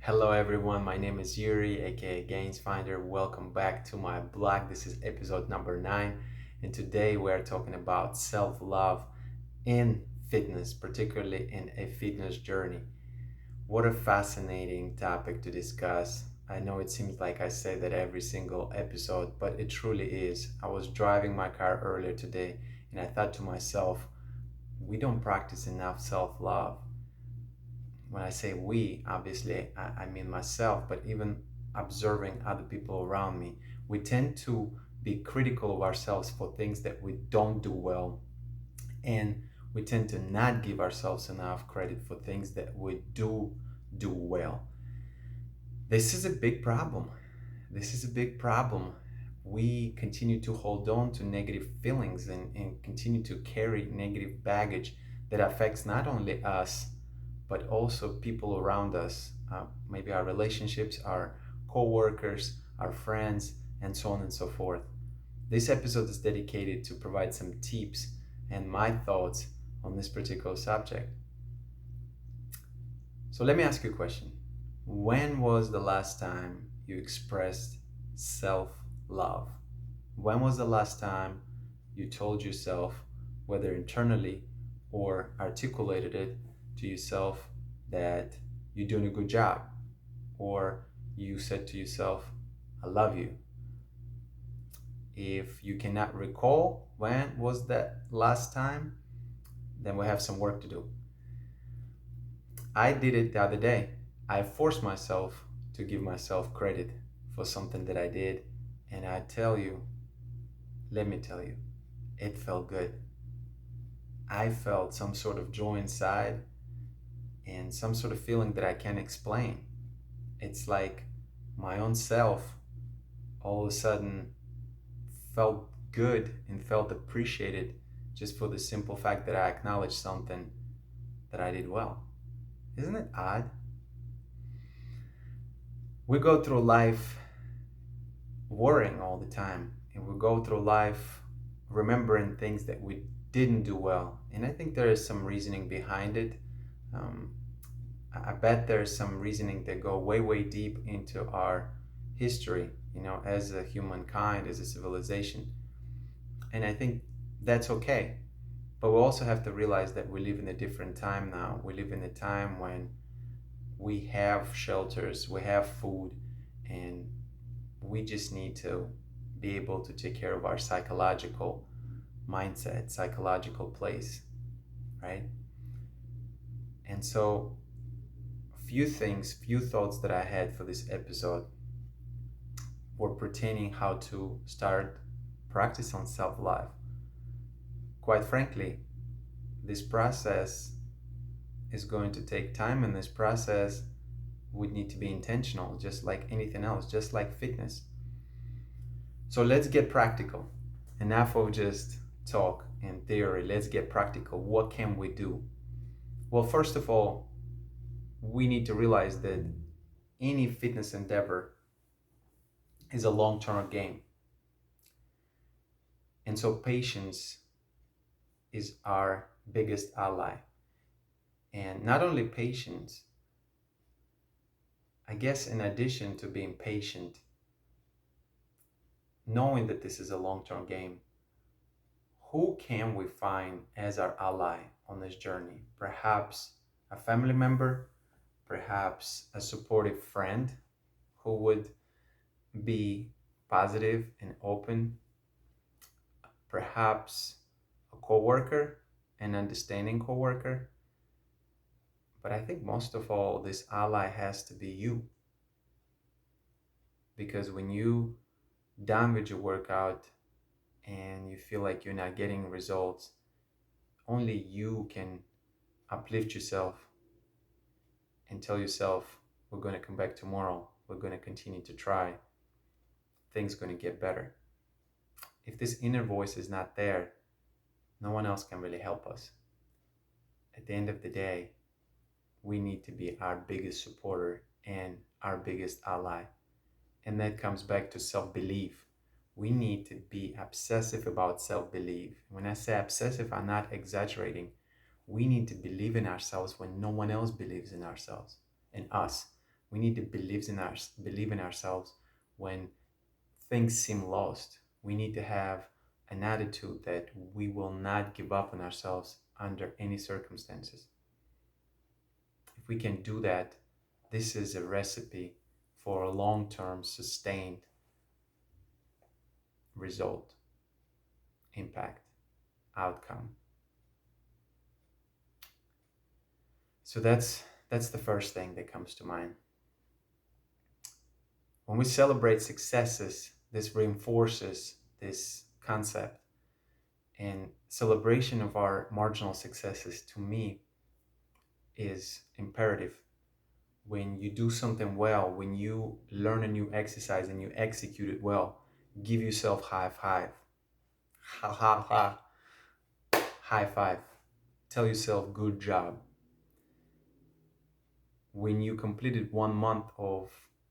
Hello everyone, my name is Yuri, aka GainsFinder. Welcome back to my blog. This is episode number 9, and today we're talking about self-love in fitness, particularly in a fitness journey. What a fascinating topic to discuss. I know it seems like I say that every single episode, but it truly is. I was driving my car earlier today and I thought to myself, we don't practice enough self-love. When I say we, obviously, I mean myself, but even observing other people around me, we tend to be critical of ourselves for things that we don't do well. And we tend to not give ourselves enough credit for things that we do well. This is a big problem. This is a big problem. We continue to hold on to negative feelings and continue to carry negative baggage that affects not only us, but also people around us, maybe our relationships, our co-workers, our friends, and so on and so forth. This episode is dedicated to provide some tips and my thoughts on this particular subject. So let me ask you a question. When was the last time you expressed self-love? When was the last time you told yourself, whether internally or articulated it to yourself, that you're doing a good job? Or you said to yourself, I love you? If you cannot recall when was that last time, then we have some work to do. I did it the other day. I forced myself to give myself credit for something that I did. And I tell you, let me tell you, it felt good. I felt some sort of joy inside and some sort of feeling that I can't explain. It's like my own self all of a sudden felt good and felt appreciated just for the simple fact that I acknowledged something that I did well. Isn't it odd? We go through life worrying all the time, and we go through life remembering things that we didn't do well. And I think there is some reasoning behind it. Um, I bet there's some reasoning that go way, way deep into our history, as a humankind, as a civilization. And I think that's okay. But we also have to realize that we live in a different time now. We live in a time when we have shelters, we have food, and we just need to be able to take care of our psychological mindset, psychological place, right? And so, few thoughts that I had for this episode were pertaining how to start practice on self-love. Quite frankly, this process is going to take time, and this process would need to be intentional, just like anything else, just like fitness. So let's get practical. Enough of just talk and theory. Let's get practical. What can we do? Well, first of all, we need to realize that any fitness endeavor is a long-term game. And so patience is our biggest ally. And not only patience, I guess in addition to being patient, knowing that this is a long-term game, who can we find as our ally on this journey? Perhaps a family member, perhaps a supportive friend who would be positive and open, perhaps a coworker, an understanding coworker. But I think most of all, this ally has to be you. Because when you done with your workout and you feel like you're not getting results, only you can uplift yourself and tell yourself, we're going to come back tomorrow. We're going to continue to try. Things are going to get better. If this inner voice is not there, no one else can really help us. At the end of the day, we need to be our biggest supporter and our biggest ally. And that comes back to self-belief. We need to be obsessive about self-belief. When I say obsessive, I'm not exaggerating. We need to believe in ourselves when no one else believes in ourselves, in us. We need to believe in ourselves when things seem lost. We need to have an attitude that we will not give up on ourselves under any circumstances. If we can do that, this is a recipe for a long-term sustained result, impact, outcome. So that's the first thing that comes to mind. When we celebrate successes, this reinforces this concept. And celebration of our marginal successes, to me, is imperative. When you do something well, when you learn a new exercise and you execute it well, give yourself high five. Ha ha ha. High five. Tell yourself good job. When you completed 1 month of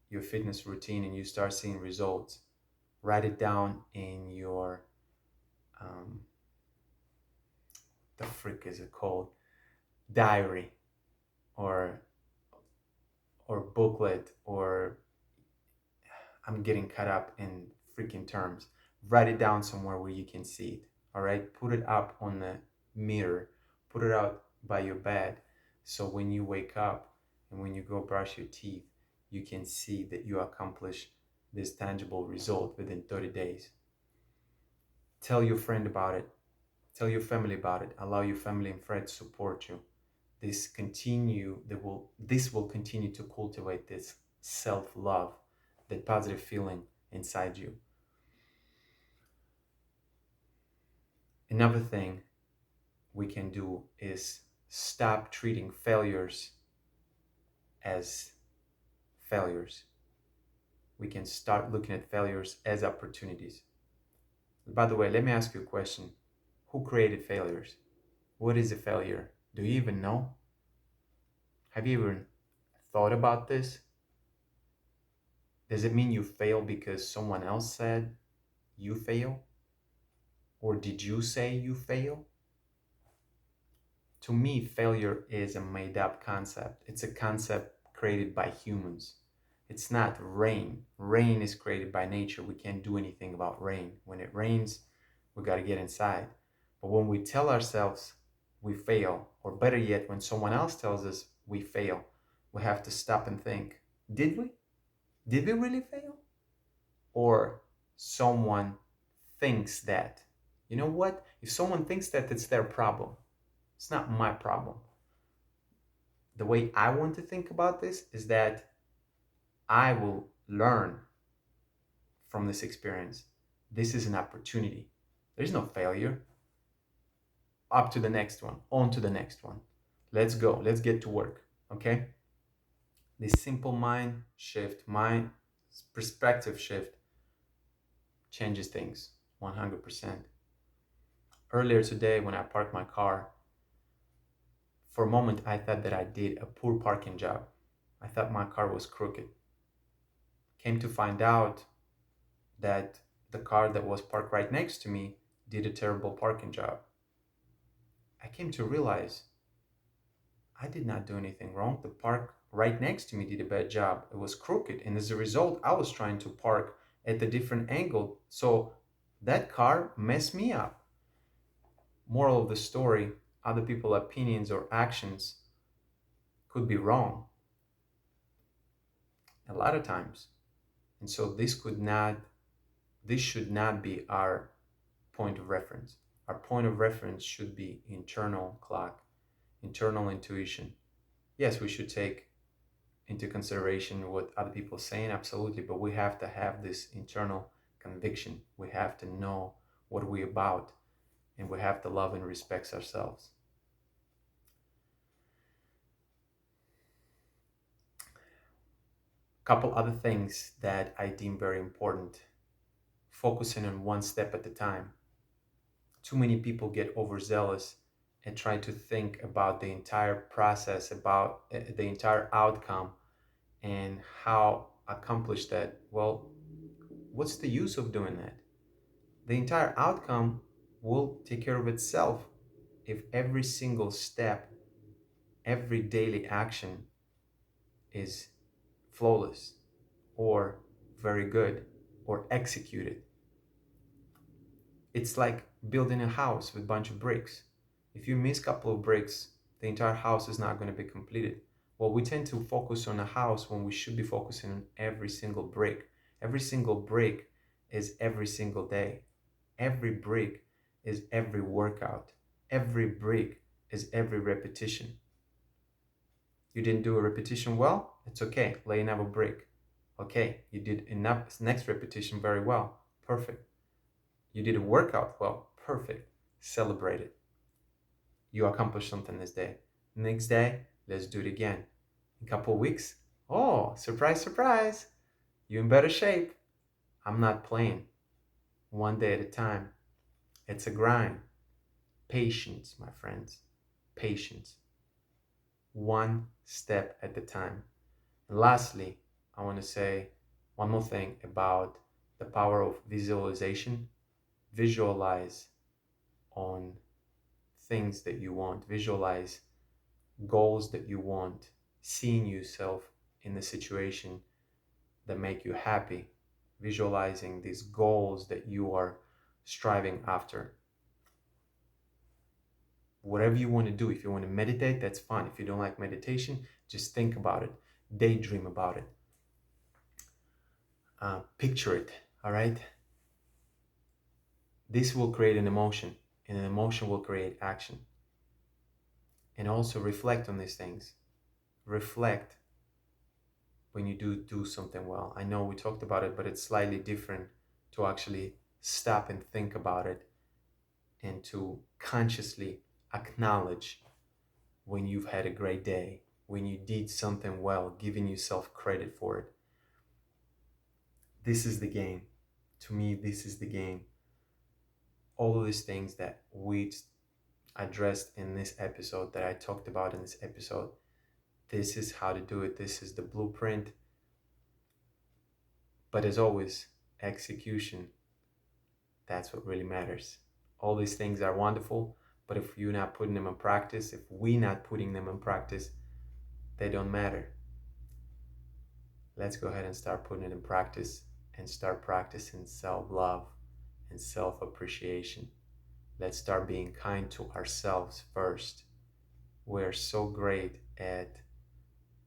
your fitness routine and you start seeing results, write it down in your um, the frick is it called, diary, or booklet, or I'm getting caught up in freaking terms. Write it down somewhere where you can see it. All right, put it up on the mirror, put it out by your bed, so when you wake up and when you go brush your teeth, you can see that you accomplish this tangible result within 30 days. Tell your friend about it. Tell your family about it. Allow your family and friends to support you. This will continue to cultivate this self-love, that positive feeling inside you. Another thing we can do is stop treating failures as failures. We can start looking at failures as opportunities. By the way, let me ask you a question. Who created failures? What is a failure? Do you even know? Have you even thought about this? Does it mean you fail because someone else said you fail? Or did you say you fail? To me, failure is a made up concept. It's a concept created by humans. It's not rain. Rain is created by nature. We can't do anything about rain. When it rains, we got to get inside. But when we tell ourselves we fail, or better yet, when someone else tells us we fail, we have to stop and think, did we? Did we really fail? Or someone thinks that. You know what? If someone thinks that, it's their problem. It's not my problem. The way I want to think about this is that I will learn from this experience. This is an opportunity. There's no failure. Up to the next one, on to the next one. Let's go. Let's get to work. Okay? This simple mind shift, mind perspective shift changes things 100%. Earlier today, when I parked my car, for a moment I thought that I did a poor parking job. I thought my car was crooked. Came to find out that the car that was parked right next to me did a terrible parking job. I came to realize I did not do anything wrong. The park right next to me did a bad job. It was crooked, and as a result, I was trying to park at a different angle. So that car messed me up. Moral of the story, other people's opinions or actions could be wrong a lot of times. And so this should not be our point of reference. Our point of reference should be internal clock, internal intuition. Yes, we should take into consideration what other people are saying, absolutely, but we have to have this internal conviction. We have to know what we're about, and we have to love and respect ourselves. A couple other things that I deem very important: focusing on one step at a time. Too many people get overzealous and try to think about the entire process, about the entire outcome, and how accomplish that. Well, what's the use of doing that? The entire outcome will take care of itself if every single step, every daily action is flawless or very good or executed. It's like building a house with a bunch of bricks. If you miss a couple of bricks, the entire house is not going to be completed. Well, we tend to focus on a house when we should be focusing on every single brick. Every single brick is every single day. Every brick is every workout. Every brick is every repetition. You didn't do a repetition well? It's okay. Lay another brick. Okay, you did enough next repetition very well. Perfect. You did a workout well. Perfect. Celebrate it. You accomplished something this day. Next day, let's do it again. In a couple of weeks, oh, surprise, surprise. You're in better shape. I'm not playing. One day at a time. It's a grind. Patience, my friends. Patience. One step at a time. And lastly, I want to say one more thing about the power of visualization. Visualize on things that you want. Visualize goals that you want. Seeing yourself in the situation that make you happy. Visualizing these goals that you are striving after. Whatever you want to do. If you want to meditate, that's fine. If you don't like meditation, just think about it. Daydream about it. Picture it, all right? This will create an emotion, and an emotion will create action. And also reflect on these things. Reflect when you do something well. I know we talked about it, but it's slightly different to actually stop and think about it and to consciously acknowledge when you've had a great day, when you did something well, giving yourself credit for it. This is the game. To me, this is the game. All of these things that we addressed in this episode, that I talked about in this episode, this is how to do it. This is the blueprint. But as always, execution, that's what really matters. All these things are wonderful, but if you're not putting them in practice, if we're not putting them in practice, they don't matter. Let's go ahead and start putting it in practice and start practicing self-love and self-appreciation. Let's start being kind to ourselves first. We're so great at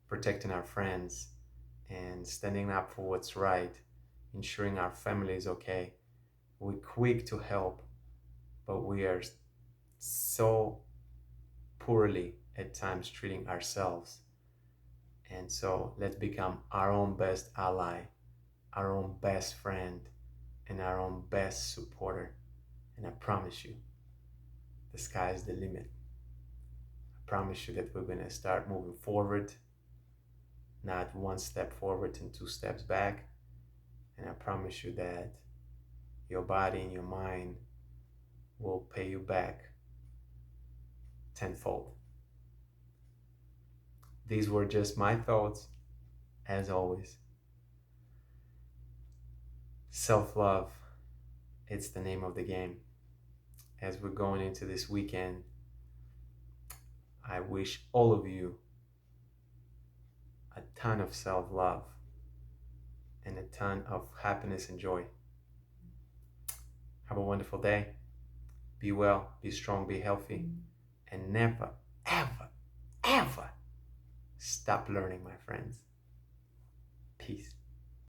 protecting our friends and standing up for what's right, ensuring our family is okay. We're quick to help, but we are so poorly at times treating ourselves. And so let's become our own best ally, our own best friend, and our own best supporter. And I promise you, the sky is the limit. I promise you that we're going to start moving forward, not one step forward and two steps back. And I promise you that your body and your mind will pay you back tenfold. These were just my thoughts, as always. Self-love, it's the name of the game. As we're going into this weekend, I wish all of you a ton of self-love and a ton of happiness and joy. Have a wonderful day. Be well, be strong, be healthy, and never, ever, ever stop learning, my friends. Peace.